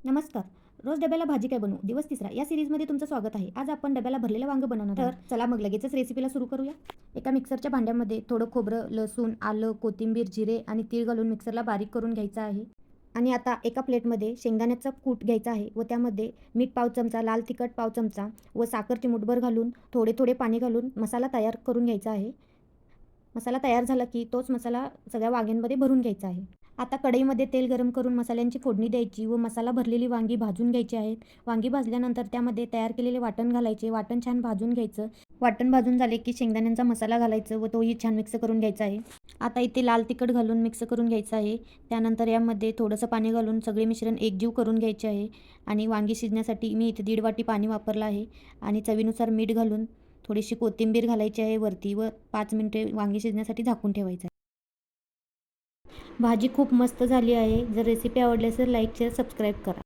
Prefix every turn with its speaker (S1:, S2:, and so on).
S1: नमस्कार. रोज डब्याला भाजी काय बनवू? दिवस तिसरा. या सीरीजमध्ये तुमचं स्वागत आहे. आज आपण डब्याला भरलेलं वांगं बनवणार आहोत. तर चला मग लगेचच रेसिपीला सुरू करूया. एका मिक्सरच्या भांड्यामध्ये थोडं खोबरं, लसूण, आलं, कोथिंबीर, जिरे आणि तीळ घालून मिक्सरला बारीक करून घ्यायचं आहे. आणि आता एका प्लेटमध्ये शेंगदाण्याचा कूट घ्यायचा आहे व त्यामध्ये मीठ पाव चमचा, लाल तिखट पाव चमचा व साखर चिमूटभर घालून थोडे थोडे पाणी घालून मसाला तयार करून घ्यायचा आहे. मसाला तयार झाला की तोच मसाला सगळ्या वांग्यांमध्ये भरून घ्यायचा आहे. आता कढईमध्ये तेल गरम करून मसाल्यांची फोडणी द्यायची व मसाला भरलेली वांगी भाजून घ्यायची आहेत. वांगी भाजल्यानंतर त्यामध्ये तयार केलेले वाटण घालायचे. वाटण छान भाजून घ्यायचं. वाटण भाजून झाले की शेंगदाण्यांचा मसाला घालायचं व तोही छान मिक्स करून घ्यायचा आहे. आता इथे लाल तिखट घालून मिक्स करून घ्यायचं आहे. त्यानंतर यामध्ये थोडंसं पाणी घालून सगळे मिश्रण एकजीव करून घ्यायचे आहे. आणि वांगी शिजण्यासाठी मी इथे 1.5 वाटी पाणी वापरलं आहे. आणि चवीनुसार मीठ घालून थोडीशी कोथिंबीर घालायची आहे वरती व 5 मिनिटे वांगी शिजण्यासाठी झाकून ठेवायचं आहे. भाजी खूप मस्त झाली आहे. जर रेसिपी आवडली असेल लाईक, शेअर, सबस्क्राईब करा.